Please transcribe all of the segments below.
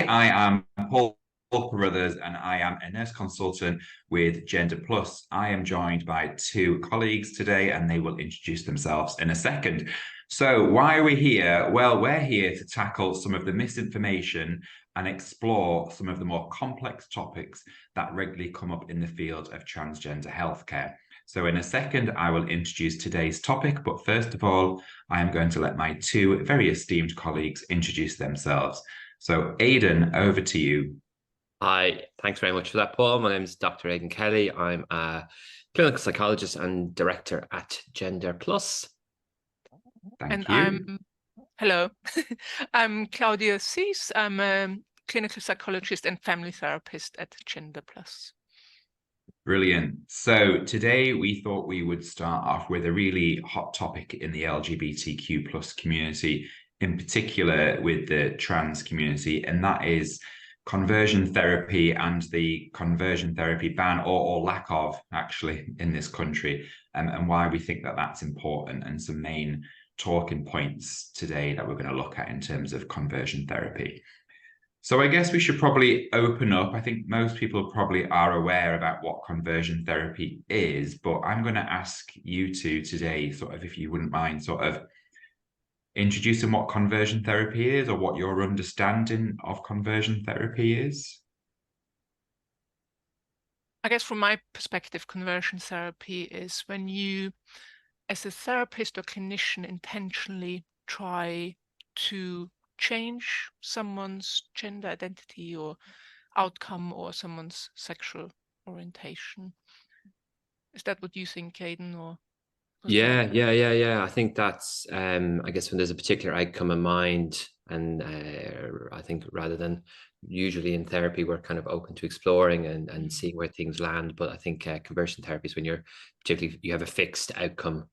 I am Paul Carruthers and I am a nurse consultant with Gender Plus. I am joined by two colleagues today and they will introduce themselves in a second. So, why are we here? Well, we're here to tackle some of the misinformation and explore some of the more complex topics that regularly come up in the field of transgender healthcare. So in a second, I will introduce today's topic, but first of all, I am going to let my two very esteemed colleagues introduce themselves. So Aidan, over to you. Hi, thanks very much for that, Paul. My name is Dr. Aidan Kelly. I'm a clinical psychologist and director at Gender Plus. Thank you. Hello, I'm Claudia Zitz. I'm a clinical psychologist and family therapist at Gender Plus. Brilliant. So today we thought we would start off with a really hot topic in the LGBTQ plus community, in particular with the trans community, and that is conversion therapy and the conversion therapy ban or lack of actually in this country, and why we think that that's important, and some main talking points today that we're going to look at in terms of conversion therapy. So I guess we should probably open up. I think most people probably are aware about what conversion therapy is, but I'm going to ask you two today, sort of, if you wouldn't mind, sort of introducing what conversion therapy is or what your understanding of conversion therapy is. I guess from my perspective, conversion therapy is when you, as a therapist or clinician, intentionally try to change someone's gender identity or outcome or someone's sexual orientation. Is that what you think, Aidan? Or Yeah. I think that's, I guess when there's a particular outcome in mind, and I think rather than usually in therapy, we're kind of open to exploring and seeing where things land. But I think conversion therapy is when you're particularly, you have a fixed outcome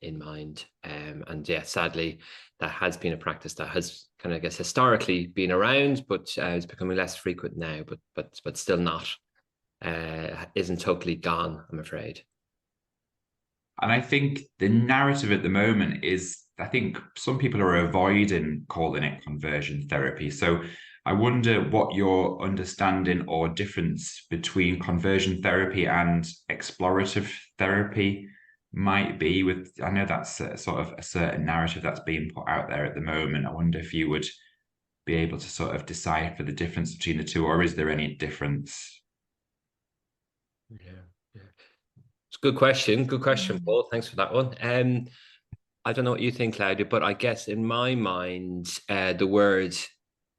in mind. And yeah, sadly, that has been a practice that has kind of, I guess, historically been around, but it's becoming less frequent now, but still not, isn't totally gone, I'm afraid. And I think the narrative at the moment is, I think some people are avoiding calling it conversion therapy. So I wonder what your understanding or difference between conversion therapy and explorative therapy might be. With, I know that's sort of a certain narrative that's being put out there at the moment. I wonder if you would be able to sort of decipher the difference between the two, or is there any difference? Yeah. It's a good question. Good question, Paul. Thanks for that one. I don't know what you think, Claudia, but I guess in my mind, the word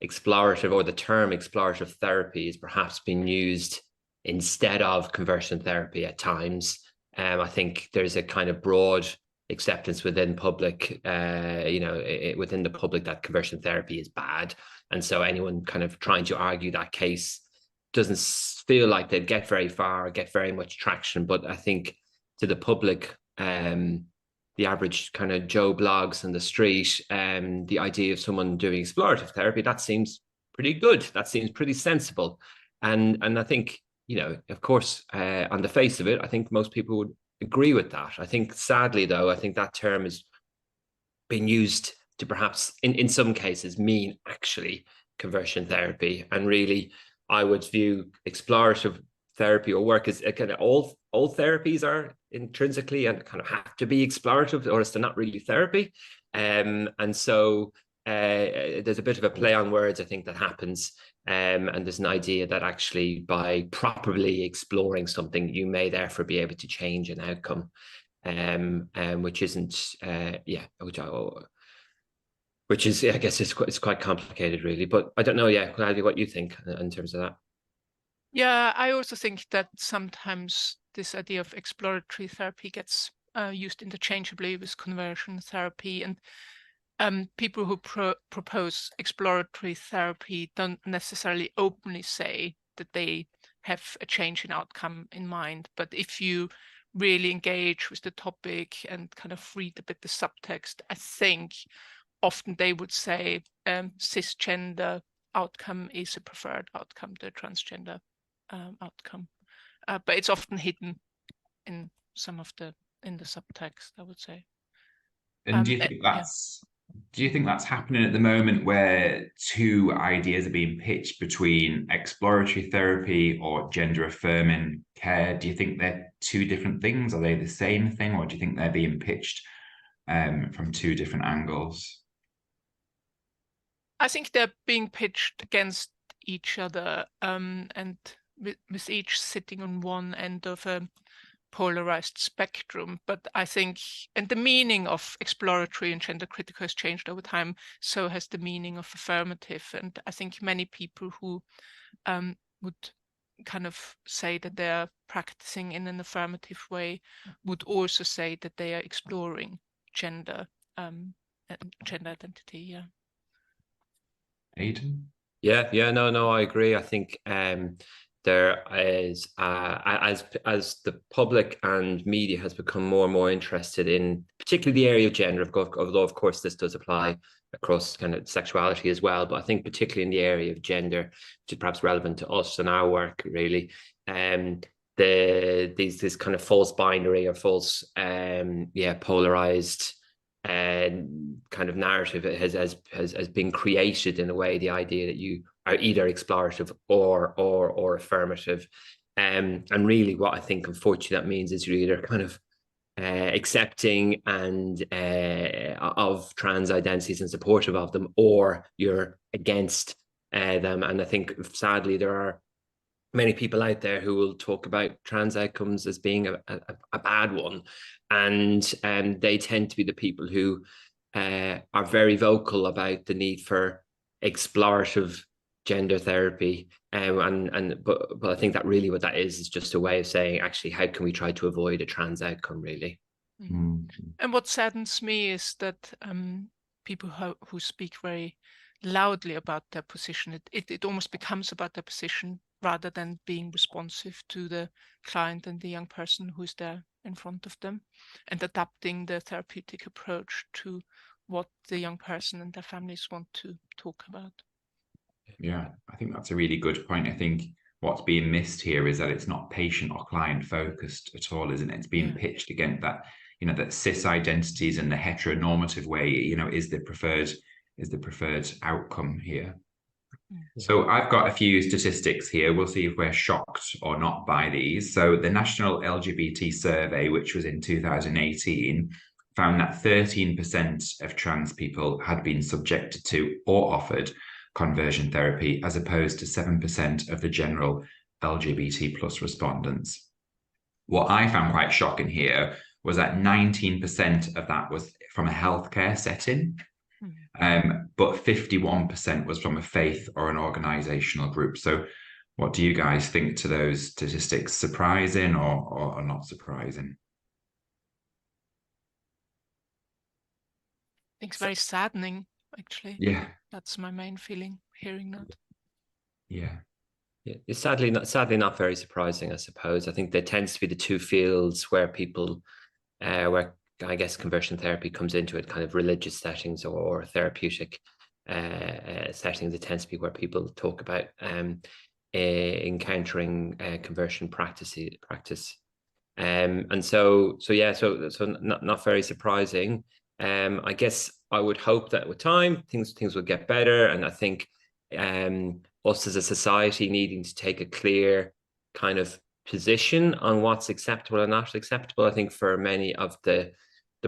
explorative or the term explorative therapy is perhaps being used instead of conversion therapy at times. I think there's a kind of broad acceptance within public, within the public, that conversion therapy is bad. And so anyone kind of trying to argue that case doesn't feel like they'd get very far or get very much traction. But I think to the public, the average kind of Joe blogs on the street, the idea of someone doing explorative therapy, that seems pretty good. That seems pretty sensible. And I think, of course, on the face of it, I think most people would agree with that. I think sadly, though, I think that term is being used to perhaps in some cases mean actually conversion therapy. And really, I would view explorative therapy or work as kind of all therapies are intrinsically and kind of have to be explorative, or else they're not really therapy. And so there's a bit of a play on words, I think, that happens. And there's an idea that actually by properly exploring something, you may therefore be able to change an outcome, which isn't, which is, I guess, it's quite complicated, really. But I don't know, Claudia, what you think in terms of that. Yeah, I also think that sometimes this idea of exploratory therapy gets used interchangeably with conversion therapy, and people who propose exploratory therapy don't necessarily openly say that they have a change in outcome in mind. But if you really engage with the topic and kind of read a bit the subtext, I think often they would say cisgender outcome is a preferred outcome to transgender outcome, but it's often hidden in some of the subtext, I would say. And do you think that's do you think that's happening at the moment, where two ideas are being pitched between exploratory therapy or gender affirming care? Do you think they're two different things? Are they the same thing, or do you think they're being pitched from two different angles? I think they're being pitched against each other, and with each sitting on one end of a polarized spectrum. But I think, and the meaning of exploratory and gender critical has changed over time, so has the meaning of affirmative. And I think many people who would kind of say that they are practicing in an affirmative way would also say that they are exploring gender and gender identity. Yeah. Aidan? Yeah, no, I agree. I think there is as the public and media has become more and more interested in particularly the area of gender, although of course this does apply across kind of sexuality as well, but I think particularly in the area of gender, which is perhaps relevant to us and our work really, this kind of false binary or false polarized kind of narrative has been created in a way, the idea that you are either explorative or affirmative, and really what I think unfortunately that means is you're either kind of accepting and of trans identities and supportive of them, or you're against them. And I think sadly there are many people out there who will talk about trans outcomes as being a bad one, and they tend to be the people who are very vocal about the need for explorative gender therapy, but I think that really what that is just a way of saying, actually, how can we try to avoid a trans outcome, really? Mm-hmm. And what saddens me is that people who speak very loudly about their position, it almost becomes about their position rather than being responsive to the client and the young person who's there in front of them, and adapting the therapeutic approach to what the young person and their families want to talk about. Yeah, I think that's a really good point. I think what's being missed here is that it's not patient or client focused at all, isn't it? It's being pitched against that, that cis identities and the heteronormative way, is the preferred outcome here. So I've got a few statistics here. We'll see if we're shocked or not by these. So the National LGBT Survey, which was in 2018, found that 13% of trans people had been subjected to or offered conversion therapy, as opposed to 7% of the general LGBT plus respondents. What I found quite shocking here was that 19% of that was from a healthcare setting, but 51% was from a faith or an organizational group. So what do you guys think to those statistics? Surprising or not surprising? I think it's very saddening, actually. Yeah. That's my main feeling, hearing that. Yeah. It's sadly not very surprising, I suppose. I think there tends to be the two fields where people, where I guess conversion therapy comes into it, kind of religious settings or therapeutic settings. It tends to be where people talk about encountering conversion practice, and so not very surprising. I guess I would hope that with time things will get better, and I think us as a society needing to take a clear kind of position on what's acceptable and not acceptable. I think for many of the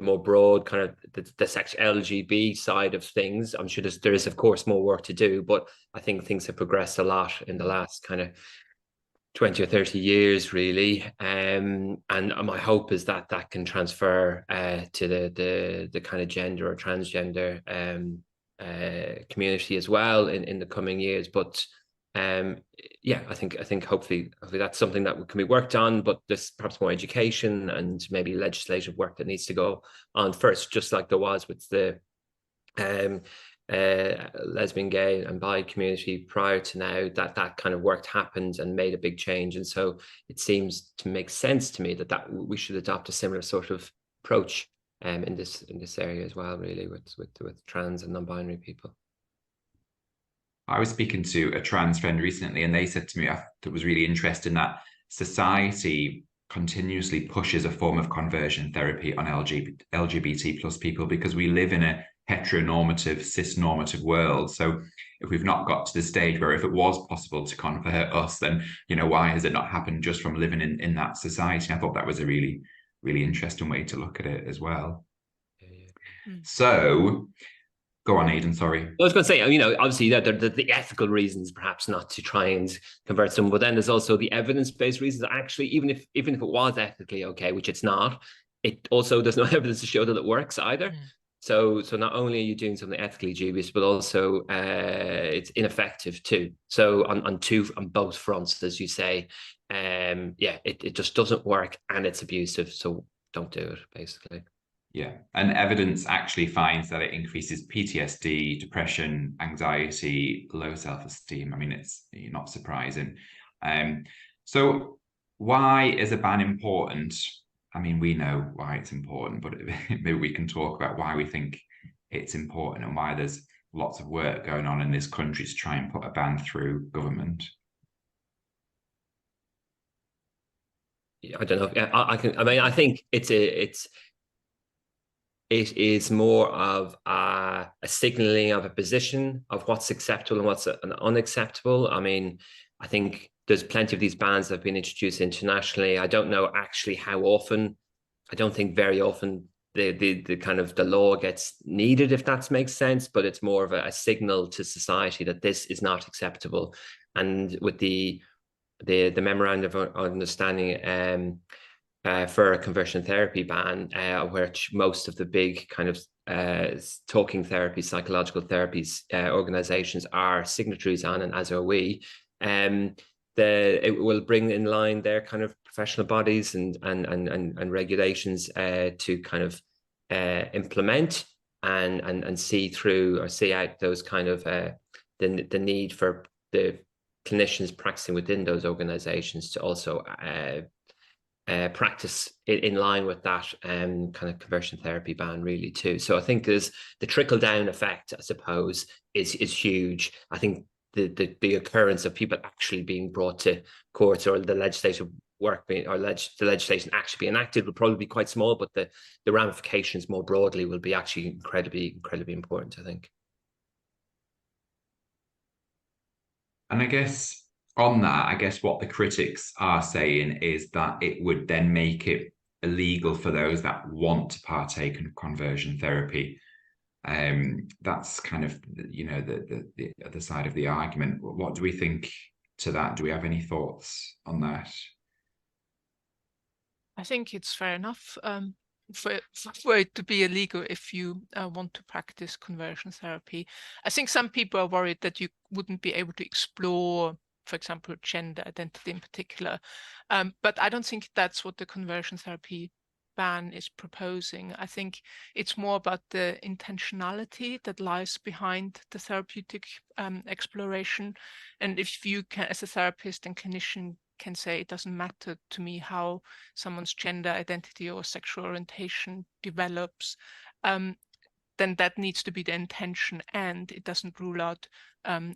more broad kind of the sex LGB side of things, I'm sure there is of course more work to do, but I think things have progressed a lot in the last kind of 20 or 30 years, really, and my hope is that can transfer to the kind of gender or transgender community as well in the coming years. But I think hopefully that's something that can be worked on, but there's perhaps more education and maybe legislative work that needs to go on first, just like there was with the lesbian, gay and bi community prior to now. That kind of work happened and made a big change, and so it seems to make sense to me that we should adopt a similar sort of approach in this area as well, really, with trans and non-binary people. I was speaking to a trans friend recently, and they said to me, I thought it was really interesting that society continuously pushes a form of conversion therapy on LGBT plus people, because we live in a heteronormative, cis-normative world. So if we've not got to the stage where if it was possible to convert us, then, you know, why has it not happened just from living in that society? I thought that was a really, really interesting way to look at it as well. So go on, Aidan, sorry. I was going to say, you know, obviously the ethical reasons perhaps not to try and convert someone, but then there's also the evidence-based reasons. Actually, even if it was ethically okay, which it's not, it also there's no evidence to show that it works either. So not only are you doing something ethically dubious, but also it's ineffective too. So on both fronts, as you say, it just doesn't work and it's abusive. So don't do it, basically. Yeah, and evidence actually finds that it increases PTSD, depression, anxiety, low self-esteem. I mean, it's not surprising. So why is a ban important? I mean, we know why it's important, but maybe we can talk about why we think it's important and why there's lots of work going on in this country to try and put a ban through government. I don't know. I mean, I think it is more of a signaling of a position of what's acceptable and what's unacceptable. I mean, I think there's plenty of these bans that have been introduced internationally. I don't know actually how often. I don't think very often the kind of the law gets needed, if that makes sense, but it's more of a signal to society that this is not acceptable. And with the memorandum of understanding for a conversion therapy ban, which most of the big kind of talking therapies, psychological therapies organizations are signatories on, and as are we, it will bring in line their kind of professional bodies and regulations to kind of implement and see through or see out those kind of the need for the clinicians practicing within those organizations to also practice in line with that kind of conversion therapy ban really too. So I think there's the trickle down effect, I suppose, is huge. I think the occurrence of people actually being brought to courts or the legislative work the legislation actually being enacted will probably be quite small, but the ramifications more broadly will be actually incredibly important, I think. And I guess on that, I guess what the critics are saying is that it would then make it illegal for those that want to partake in conversion therapy. That's kind of, you know, the other side of the argument. What do we think to that? Do we have any thoughts on that? I think it's fair enough for it to be illegal if you want to practice conversion therapy. I think some people are worried that you wouldn't be able to explore, for example, gender identity in particular. But I don't think that's what the conversion therapy ban is proposing. I think it's more about the intentionality that lies behind the therapeutic exploration. And if you can, as a therapist and clinician, can say it doesn't matter to me how someone's gender identity or sexual orientation develops, then that needs to be the intention, and it doesn't rule out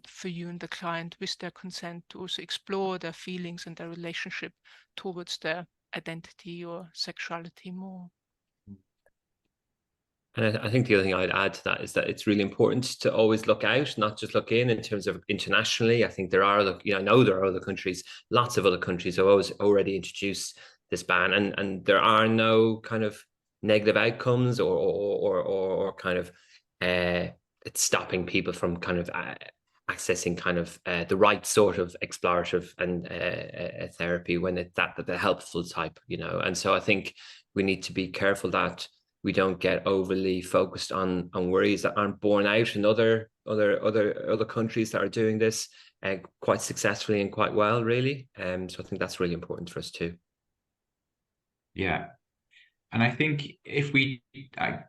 for you and the client with their consent to also explore their feelings and their relationship towards their identity or sexuality more. And I think the other thing I'd add to that is that it's really important to always look out, not just look in terms of internationally. I think there are, I know there are other countries, lots of other countries have already introduced this ban, and there are no kind of negative outcomes or kind of it's stopping people from kind of accessing kind of the right sort of explorative and therapy when it's the helpful type, you know. And so I think we need to be careful that we don't get overly focused on worries that aren't borne out in other countries that are doing this quite successfully and quite well, really. So I think that's really important for us too. Yeah. And I think if we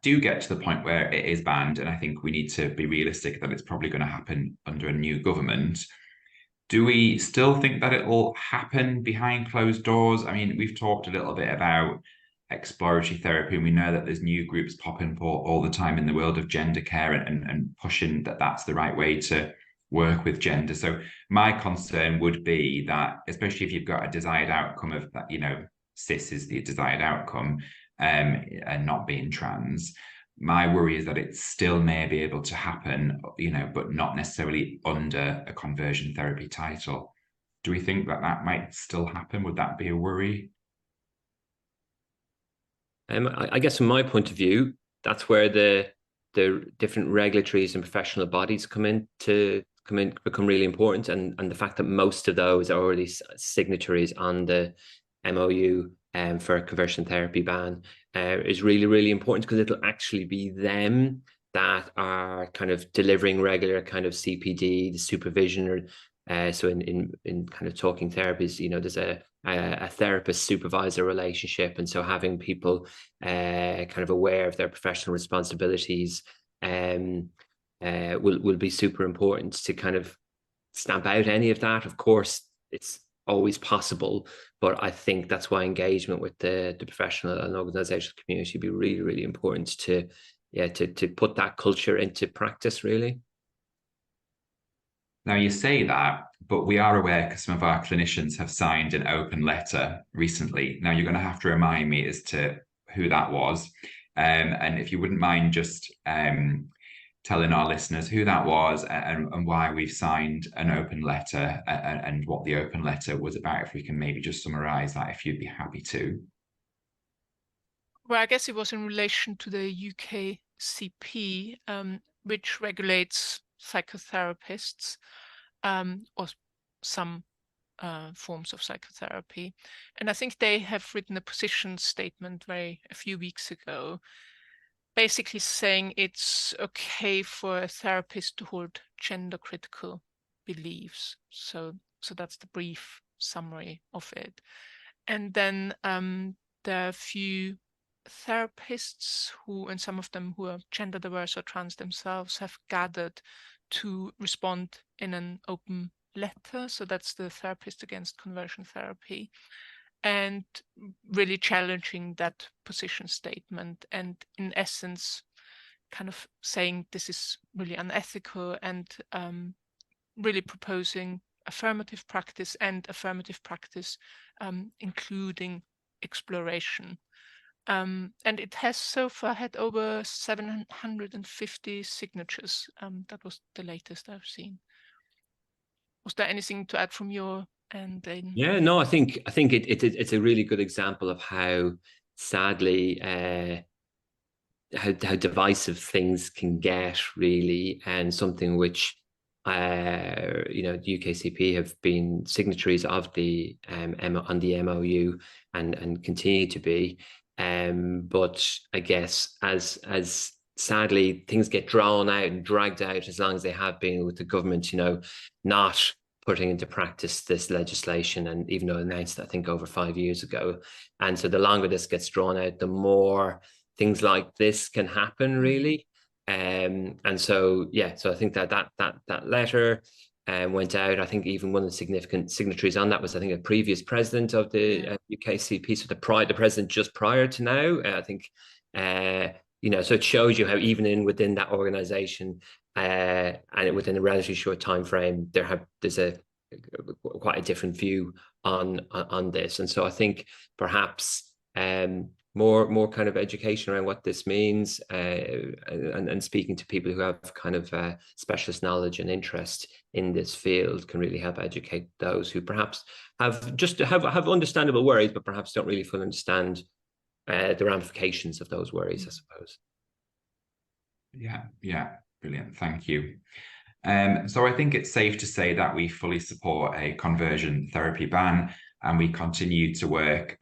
do get to the point where it is banned, and I think we need to be realistic that it's probably going to happen under a new government, do we still think that it will happen behind closed doors? I mean, we've talked a little bit about exploratory therapy, and we know that there's new groups popping up all the time in the world of gender care and pushing that that's the right way to work with gender. So my concern would be that, especially if you've got a desired outcome of that, you know, cis is the desired outcome, and not being trans, my worry is that it still may be able to happen, you know, but not necessarily under a conversion therapy title. Do we think that that might still happen? Would that be a worry? I guess from my point of view, that's where the different regulatories and professional bodies become really important, and the fact that most of those are already signatories on the MOU for a conversion therapy ban is really, really important, because it'll actually be them that are kind of delivering regular kind of CPD, the supervision, or so in kind of talking therapies, you know, there's a therapist supervisor relationship, and so having people kind of aware of their professional responsibilities will be super important to kind of stamp out any of that. Of course, it's always possible, but I think that's why engagement with the professional and organizational community would be really, really important to put that culture into practice, really. Now, you say that, but we are aware because some of our clinicians have signed an open letter recently. Now, you're going to have to remind me as to who that was. And if you wouldn't mind just telling our listeners who that was and why we've signed an open letter and what the open letter was about, if we can maybe just summarize that, if you'd be happy to. Well, I guess it was in relation to the UKCP, which regulates psychotherapists or some forms of psychotherapy. And I think they have written a position statement a few weeks ago, basically saying it's okay for a therapist to hold gender critical beliefs. So that's the brief summary of it. And then there are a few therapists who, and some of them who are gender diverse or trans themselves, have gathered to respond in an open letter. So that's the Therapist Against Conversion Therapy, and really challenging that position statement, and in essence kind of saying this is really unethical, and really proposing affirmative practice, including exploration. And it has so far had over 750 signatures. That was the latest I've seen. Was there anything to add from your end, Aidan? Yeah, no, I think it's a really good example of how, sadly, how divisive things can get, really, and something which you know, the UKCP have been signatories of the on the MOU and continue to be. But I guess as sadly things get drawn out and dragged out, as long as they have been, with the government, you know, not putting into practice this legislation, and even though announced, I think, over 5 years ago. And so the longer this gets drawn out, the more things like this can happen, really. And so, yeah, so I think that letter went out. I think even one of the significant signatories on that was, I think, a previous president of the UKCP, so the president just prior to now. I think, you know, so it shows you how even within that organization, and within a relatively short time frame, there's quite a different view on this. And so I think perhaps more kind of education around what this means, and speaking to people who have kind of specialist knowledge and interest in this field can really help educate those who perhaps have understandable worries, but perhaps don't really fully understand the ramifications of those worries, I suppose. Yeah, brilliant. Thank you. So I think it's safe to say that we fully support a conversion therapy ban, and we continue to work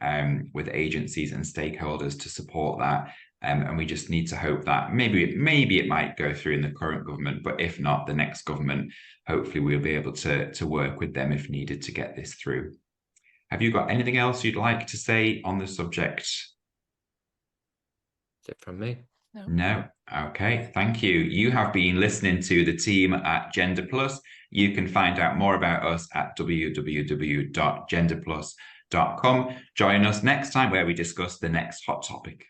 with agencies and stakeholders to support that. And we just need to hope that maybe it might go through in the current government, but if not, the next government, hopefully we'll be able to work with them if needed to get this through. Have you got anything else you'd like to say on the subject? That's it from me. No. Okay, thank you. You have been listening to the team at Gender Plus. You can find out more about us at www.genderplus.com. Join us next time where we discuss the next hot topic.